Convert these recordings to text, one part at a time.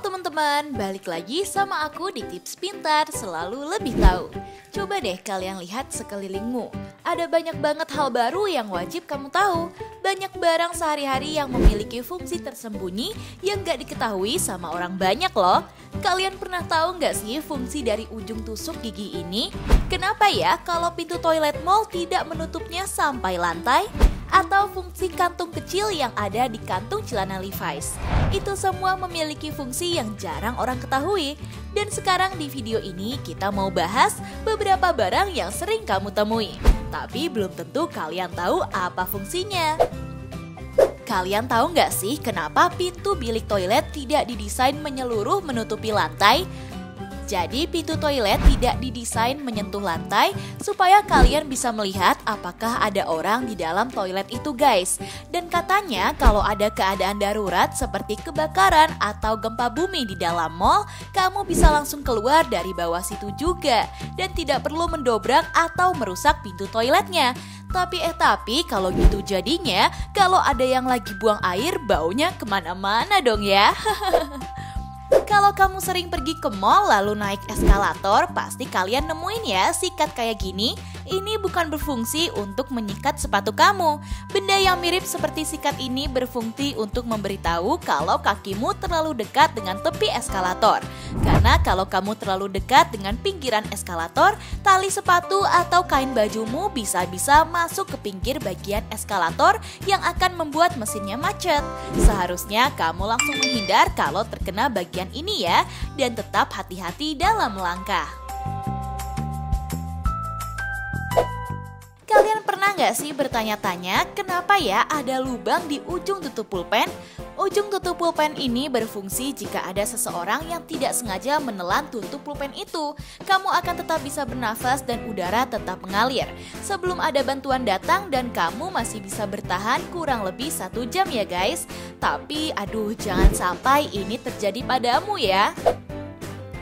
teman-teman, balik lagi sama aku di Tips Pintar Selalu Lebih Tahu. Coba deh kalian lihat sekelilingmu. Ada banyak banget hal baru yang wajib kamu tahu. Banyak barang sehari-hari yang memiliki fungsi tersembunyi yang gak diketahui sama orang banyak loh. Kalian pernah tahu gak sih fungsi dari ujung tusuk gigi ini? Kenapa ya kalau pintu toilet mall tidak menutupnya sampai lantai? Atau fungsi kantung kecil yang ada di kantung celana Levi's. Itu semua memiliki fungsi yang jarang orang ketahui. Dan sekarang di video ini kita mau bahas beberapa barang yang sering kamu temui. Tapi belum tentu kalian tahu apa fungsinya. Kalian tahu nggak sih kenapa pintu bilik toilet tidak didesain menyeluruh menutupi lantai? Jadi pintu toilet tidak didesain menyentuh lantai supaya kalian bisa melihat apakah ada orang di dalam toilet itu guys. Dan katanya kalau ada keadaan darurat seperti kebakaran atau gempa bumi di dalam mall, kamu bisa langsung keluar dari bawah situ juga dan tidak perlu mendobrak atau merusak pintu toiletnya. Tapi kalau gitu jadinya kalau ada yang lagi buang air baunya kemana-mana dong ya. Kalau kamu sering pergi ke mall lalu naik eskalator, pasti kalian nemuin ya sikat kayak gini. Ini bukan berfungsi untuk menyikat sepatu kamu. Benda yang mirip seperti sikat ini berfungsi untuk memberitahu kalau kakimu terlalu dekat dengan tepi eskalator. Karena kalau kamu terlalu dekat dengan pinggiran eskalator, tali sepatu atau kain bajumu bisa-bisa masuk ke pinggir bagian eskalator yang akan membuat mesinnya macet. Seharusnya kamu langsung menghindar kalau terkena bagian ini ya, dan tetap hati-hati dalam melangkah. Kalian pernah nggak sih bertanya-tanya kenapa ya ada lubang di ujung tutup pulpen? Ujung tutup pulpen ini berfungsi jika ada seseorang yang tidak sengaja menelan tutup pulpen itu. Kamu akan tetap bisa bernafas dan udara tetap mengalir sebelum ada bantuan datang dan kamu masih bisa bertahan kurang lebih 1 jam ya guys. Tapi aduh jangan sampai ini terjadi padamu ya.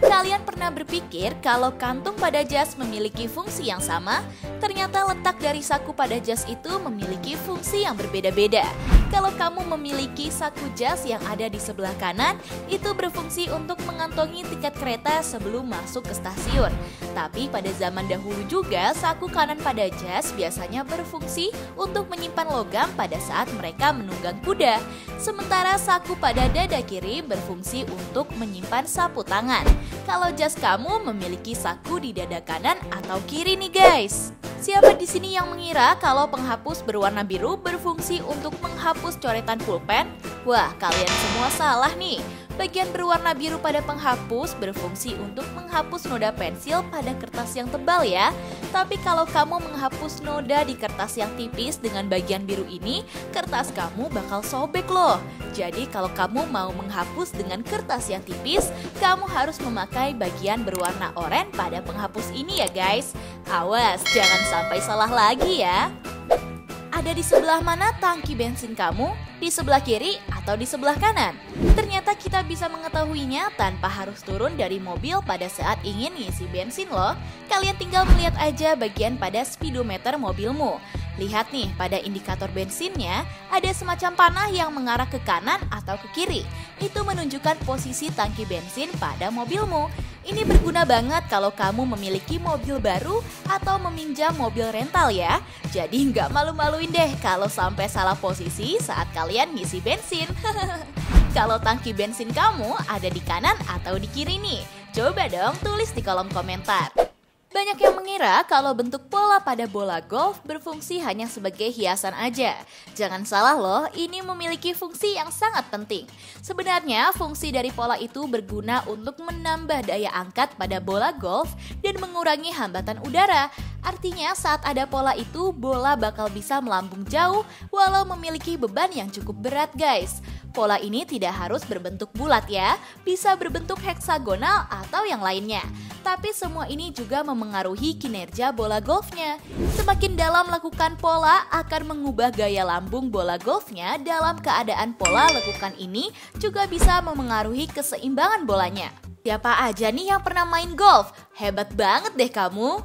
Kalian pernah berpikir kalau kantung pada jas memiliki fungsi yang sama? Ternyata letak dari saku pada jas itu memiliki fungsi yang berbeda-beda. Kalau kamu memiliki saku jas yang ada di sebelah kanan, itu berfungsi untuk mengantongi tiket kereta sebelum masuk ke stasiun. Tapi pada zaman dahulu juga, saku kanan pada jas biasanya berfungsi untuk menyimpan logam pada saat mereka menunggang kuda. Sementara saku pada dada kiri berfungsi untuk menyimpan sapu tangan. Kalau jas kamu memiliki saku di dada kanan atau kiri nih guys. Siapa di sini yang mengira kalau penghapus berwarna biru berfungsi untuk menghapus coretan pulpen? Wah, kalian semua salah nih. Bagian berwarna biru pada penghapus berfungsi untuk menghapus noda pensil pada kertas yang tebal ya. Tapi kalau kamu menghapus noda di kertas yang tipis dengan bagian biru ini, kertas kamu bakal sobek loh. Jadi kalau kamu mau menghapus dengan kertas yang tipis, kamu harus memakai bagian berwarna oranye pada penghapus ini ya guys. Awas, jangan sampai salah lagi ya. Ada di sebelah mana tangki bensin kamu? Di sebelah kiri atau di sebelah kanan? Ternyata kita bisa mengetahuinya tanpa harus turun dari mobil pada saat ingin ngisi bensin loh. Kalian tinggal melihat aja bagian pada speedometer mobilmu. Lihat nih, pada indikator bensinnya ada semacam panah yang mengarah ke kanan atau ke kiri. Itu menunjukkan posisi tangki bensin pada mobilmu. Ini berguna banget kalau kamu memiliki mobil baru atau meminjam mobil rental ya. Jadi nggak malu-maluin deh kalau sampai salah posisi saat kalian ngisi bensin. Kalau tangki bensin kamu ada di kanan atau di kiri nih? Coba dong tulis di kolom komentar. Banyak yang mengira kalau bentuk pola pada bola golf berfungsi hanya sebagai hiasan aja. Jangan salah loh, ini memiliki fungsi yang sangat penting. Sebenarnya fungsi dari pola itu berguna untuk menambah daya angkat pada bola golf dan mengurangi hambatan udara. Artinya saat ada pola itu, bola bakal bisa melambung jauh walau memiliki beban yang cukup berat guys. Pola ini tidak harus berbentuk bulat ya, bisa berbentuk heksagonal atau yang lainnya. Tapi semua ini juga memengaruhi kinerja bola golfnya. Semakin dalam lekukan pola akan mengubah gaya lambung bola golfnya. Dalam keadaan pola lekukan ini juga bisa memengaruhi keseimbangan bolanya. Siapa aja nih yang pernah main golf? Hebat banget deh kamu.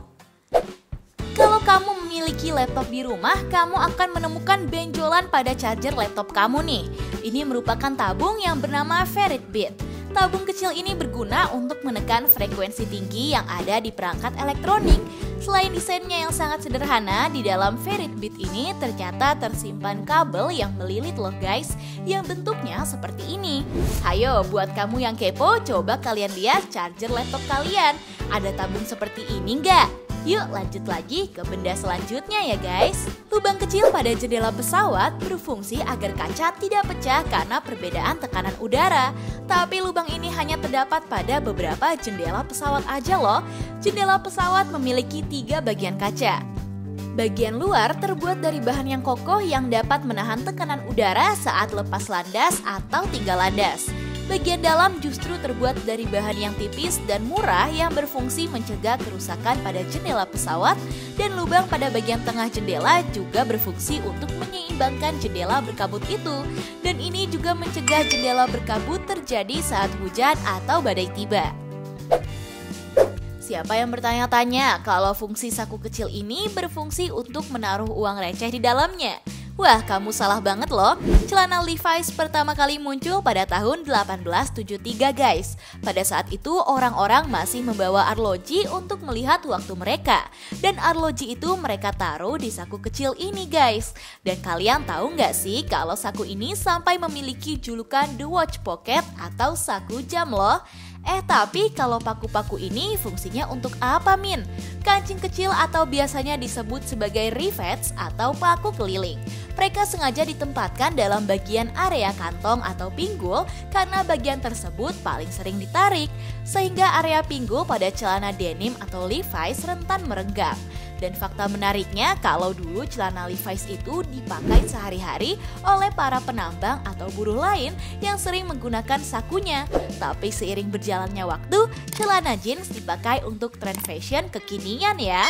Kalau kamu memiliki laptop di rumah, kamu akan menemukan benjolan pada charger laptop kamu nih. Ini merupakan tabung yang bernama ferrite bit. Tabung kecil ini berguna untuk menekan frekuensi tinggi yang ada di perangkat elektronik. Selain desainnya yang sangat sederhana, di dalam Ferrite Beat ini ternyata tersimpan kabel yang melilit loh guys, yang bentuknya seperti ini. Hayo, buat kamu yang kepo, coba kalian lihat charger laptop kalian. Ada tabung seperti ini nggak? Yuk lanjut lagi ke benda selanjutnya ya guys. Lubang kecil pada jendela pesawat berfungsi agar kaca tidak pecah karena perbedaan tekanan udara. Tapi lubang ini hanya terdapat pada beberapa jendela pesawat aja loh. Jendela pesawat memiliki 3 bagian kaca. Bagian luar terbuat dari bahan yang kokoh yang dapat menahan tekanan udara saat lepas landas atau tinggal landas. Bagian dalam justru terbuat dari bahan yang tipis dan murah yang berfungsi mencegah kerusakan pada jendela pesawat, dan lubang pada bagian tengah jendela juga berfungsi untuk menyeimbangkan jendela berkabut itu. Dan ini juga mencegah jendela berkabut terjadi saat hujan atau badai tiba. Siapa yang bertanya-tanya kalau fungsi saku kecil ini berfungsi untuk menaruh uang receh di dalamnya? Wah, kamu salah banget loh. Celana Levi's pertama kali muncul pada tahun 1873 guys. Pada saat itu orang-orang masih membawa arloji untuk melihat waktu mereka. Dan arloji itu mereka taruh di saku kecil ini guys. Dan kalian tahu nggak sih kalau saku ini sampai memiliki julukan The Watch Pocket atau saku jam loh. Tapi kalau paku-paku ini fungsinya untuk apa Min? Kancing kecil atau biasanya disebut sebagai rivets atau paku keliling. Mereka sengaja ditempatkan dalam bagian area kantong atau pinggul karena bagian tersebut paling sering ditarik. Sehingga area pinggul pada celana denim atau Levi's rentan merenggang. Dan fakta menariknya kalau dulu celana Levi's itu dipakai sehari-hari oleh para penambang atau buruh lain yang sering menggunakan sakunya. Tapi seiring berjalannya waktu, celana jeans dipakai untuk tren fashion kekinian ya.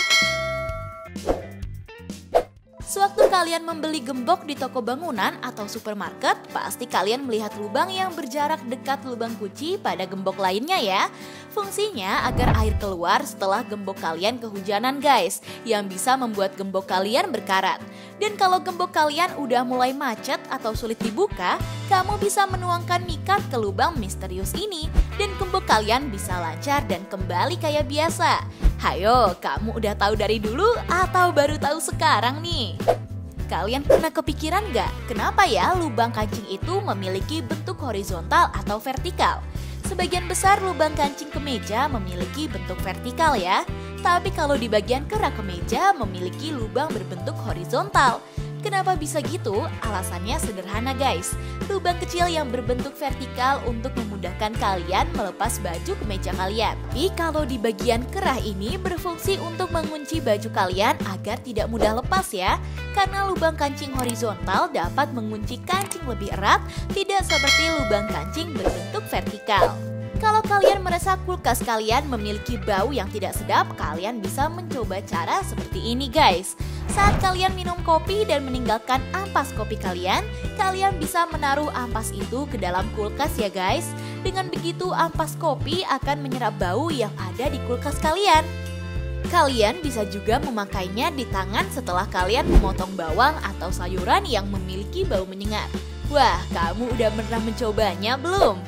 Sewaktu kalian membeli gembok di toko bangunan atau supermarket, pasti kalian melihat lubang yang berjarak dekat lubang kunci pada gembok lainnya ya. Fungsinya agar air keluar setelah gembok kalian kehujanan guys, yang bisa membuat gembok kalian berkarat. Dan kalau gembok kalian udah mulai macet atau sulit dibuka, kamu bisa menuangkan mikat ke lubang misterius ini, dan gembok kalian bisa lancar dan kembali kayak biasa. Hayo, kamu udah tahu dari dulu atau baru tahu sekarang nih? Kalian pernah kepikiran nggak kenapa ya lubang kancing itu memiliki bentuk horizontal atau vertikal? Sebagian besar lubang kancing kemeja memiliki bentuk vertikal ya. Tapi kalau di bagian kerak kemeja memiliki lubang berbentuk horizontal. Kenapa bisa gitu? Alasannya sederhana guys. Lubang kecil yang berbentuk vertikal untuk memudahkan kalian melepas baju kemeja kalian. Tapi kalau di bagian kerah ini berfungsi untuk mengunci baju kalian agar tidak mudah lepas ya. Karena lubang kancing horizontal dapat mengunci kancing lebih erat, tidak seperti lubang kancing berbentuk vertikal. Kalau kalian merasa kulkas kalian memiliki bau yang tidak sedap, kalian bisa mencoba cara seperti ini guys. Saat kalian minum kopi dan meninggalkan ampas kopi kalian bisa menaruh ampas itu ke dalam kulkas ya guys. Dengan begitu ampas kopi akan menyerap bau yang ada di kulkas kalian. Kalian bisa juga memakainya di tangan setelah kalian memotong bawang atau sayuran yang memiliki bau menyengat. Wah, kamu udah pernah mencobanya belum?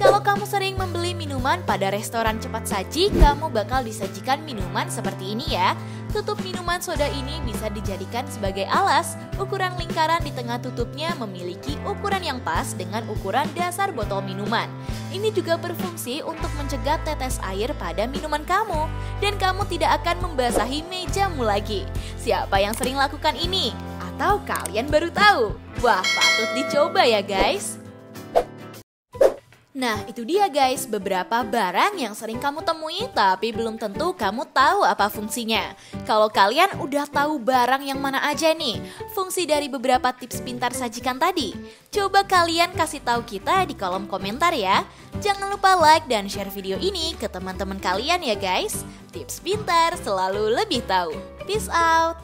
Kalau kamu sering membeli minuman pada restoran cepat saji, kamu bakal disajikan minuman seperti ini ya. Tutup minuman soda ini bisa dijadikan sebagai alas. Ukuran lingkaran di tengah tutupnya memiliki ukuran yang pas dengan ukuran dasar botol minuman. Ini juga berfungsi untuk mencegah tetes air pada minuman kamu. Dan kamu tidak akan membasahi mejamu lagi. Siapa yang sering lakukan ini? Atau kalian baru tahu? Wah, patut dicoba ya guys. Nah, itu dia guys, beberapa barang yang sering kamu temui tapi belum tentu kamu tahu apa fungsinya. Kalau kalian udah tahu barang yang mana aja nih, fungsi dari beberapa tips pintar sajikan tadi, coba kalian kasih tahu kita di kolom komentar ya. Jangan lupa like dan share video ini ke teman-teman kalian ya guys. Tips pintar selalu lebih tahu. Peace out.